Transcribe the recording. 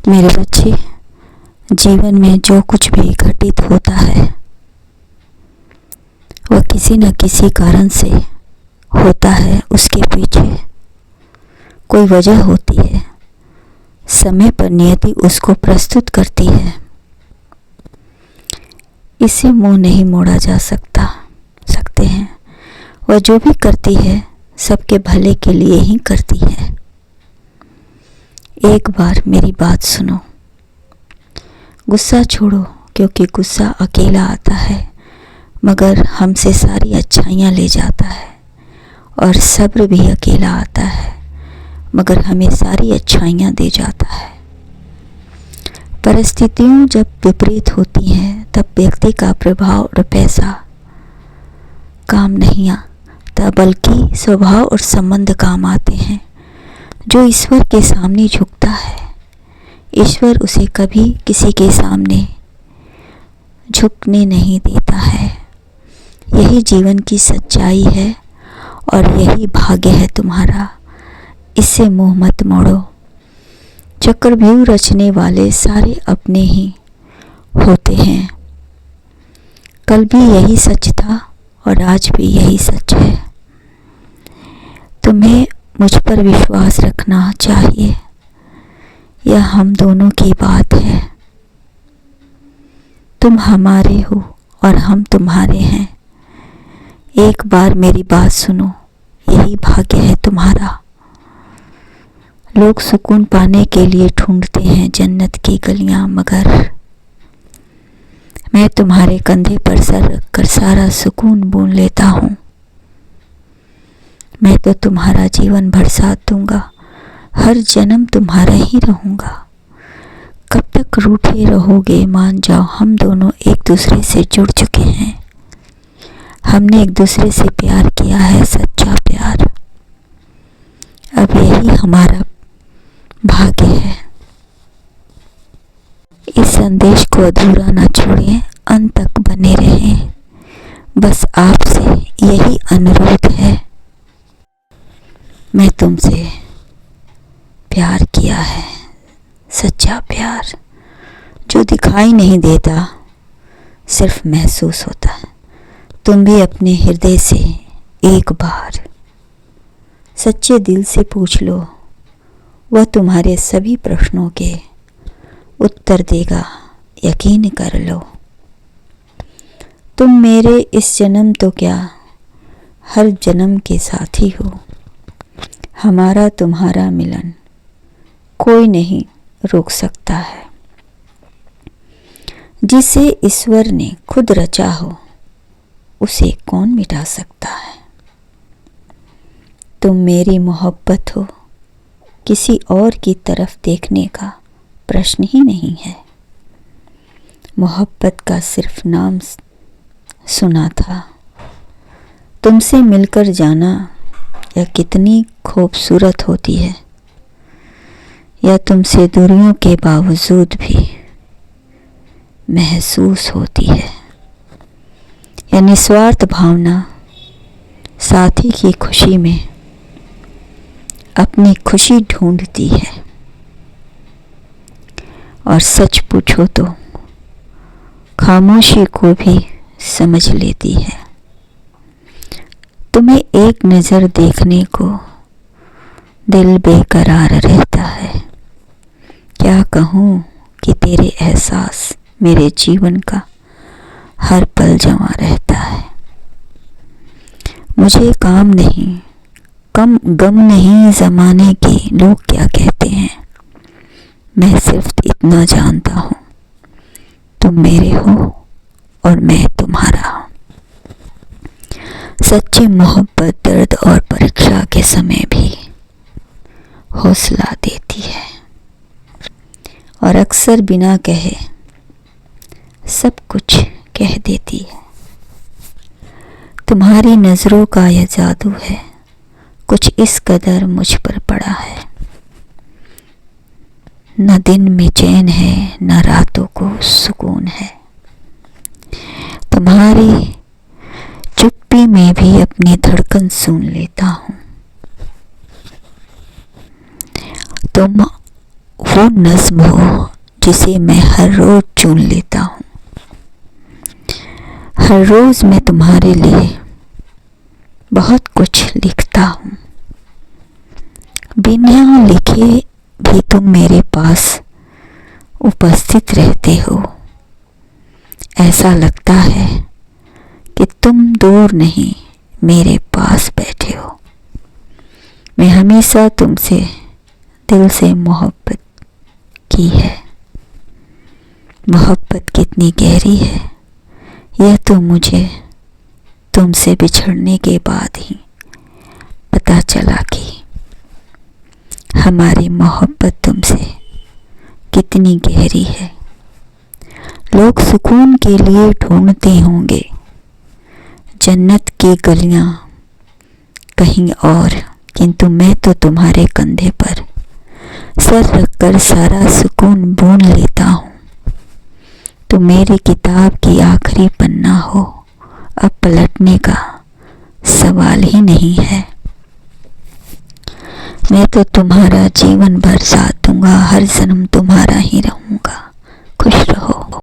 मेरे बच्चे, जीवन में जो कुछ भी घटित होता है वह किसी न किसी कारण से होता है। उसके पीछे कोई वजह होती है। समय पर नियति उसको प्रस्तुत करती है। इसे मुंह नहीं मोड़ा जा सकते हैं। वह जो भी करती है सबके भले के लिए ही करती है। एक बार मेरी बात सुनो। गुस्सा छोड़ो, क्योंकि गुस्सा अकेला आता है मगर हमसे सारी अच्छाइयाँ ले जाता है। और सब्र भी अकेला आता है मगर हमें सारी अच्छाइयाँ दे जाता है। परिस्थितियाँ जब विपरीत होती हैं तब व्यक्ति का प्रभाव और पैसा काम नहीं आता, बल्कि स्वभाव और संबंध काम आते हैं। जो ईश्वर के सामने झुकता है, ईश्वर उसे कभी किसी के सामने झुकने नहीं देता है। यही जीवन की सच्चाई है और यही भाग्य है तुम्हारा। इससे मुंह मत मोड़ो। चक्रव्यूह रचने वाले सारे अपने ही होते हैं। कल भी यही सच था और आज भी यही सच है। तुम्हें मुझ पर विश्वास रखना चाहिए। यह हम दोनों की बात है। तुम हमारे हो और हम तुम्हारे हैं। एक बार मेरी बात सुनो, यही भाग्य है तुम्हारा। लोग सुकून पाने के लिए ढूंढते हैं जन्नत की गलियां, मगर मैं तुम्हारे कंधे पर सर रखकर सारा सुकून बूंद लेता हूँ। मैं तो तुम्हारा जीवन भर साथ दूंगा। हर जन्म तुम्हारा ही रहूंगा। कब तक रूठे रहोगे? मान जाओ, हम दोनों एक दूसरे से जुड़ चुके हैं। हमने एक दूसरे से प्यार किया है, सच्चा प्यार। अब यही हमारा भाग्य है। इस संदेश को अधूरा न छोड़ें, अंत तक बने रहें। बस आपसे यही अनुरोध है। मैं तुमसे प्यार किया है, सच्चा प्यार जो दिखाई नहीं देता, सिर्फ महसूस होता है। तुम भी अपने हृदय से एक बार सच्चे दिल से पूछ लो, वह तुम्हारे सभी प्रश्नों के उत्तर देगा। यकीन कर लो। तुम मेरे इस जन्म तो क्या, हर जन्म के साथी हो। हमारा तुम्हारा मिलन कोई नहीं रोक सकता है। जिसे ईश्वर ने खुद रचा हो उसे कौन मिटा सकता है। तुम मेरी मोहब्बत हो, किसी और की तरफ देखने का प्रश्न ही नहीं है। मोहब्बत का सिर्फ नाम सुना था। तुमसे मिलकर जाना यह कितनी खूबसूरत होती है। यह तुमसे दूरियों के बावजूद भी महसूस होती है। यह निस्वार्थ भावना साथी की खुशी में अपनी खुशी ढूंढती है। और सच पूछो तो खामोशी को भी समझ लेती है। तुम्हें एक नज़र देखने को दिल बेकरार रहता है। क्या कहूँ कि तेरे एहसास मेरे जीवन का हर पल जमा रहता है। मुझे गम नहीं ज़माने के लोग क्या कहते हैं। मैं सिर्फ इतना जानता हूँ, तुम मेरे हो और मैं तुम्हारा हूँ। सच्ची मोहब्बत दर्द और परीक्षा के समय भी हौसला देती है और अक्सर बिना कहे सब कुछ कह देती है। तुम्हारी नज़रों का यह जादू है, कुछ इस कदर मुझ पर पड़ा है। न दिन में चैन है, न रातों को सुकून है। तुम्हारी चुप्पी में भी अपनी धड़कन सुन लेता हूँ। तुम वो नज्म हो जिसे मैं हर रोज चुन लेता हूँ। हर रोज मैं तुम्हारे लिए बहुत कुछ लिखता हूँ। बिना लिखे भी तुम मेरे पास उपस्थित रहते हो। ऐसा लगता है कि तुम दूर नहीं, मेरे पास बैठे हो। मैं हमेशा तुमसे दिल से मोहब्बत की है। मोहब्बत कितनी गहरी है यह तो मुझे तुमसे बिछड़ने के बाद ही पता चला कि हमारी मोहब्बत तुमसे कितनी गहरी है। लोग सुकून के लिए ढूंढते होंगे जन्नत की गलियां कहीं और, किंतु मैं तो तुम्हारे कंधे पर सर रखकर सारा सुकून बूंद लेता हूँ। तो मेरी किताब की आखिरी पन्ना हो, अब पलटने का सवाल ही नहीं है। मैं तो तुम्हारा जीवन भर साथ दूंगा, हर जन्म तुम्हारा ही रहूं।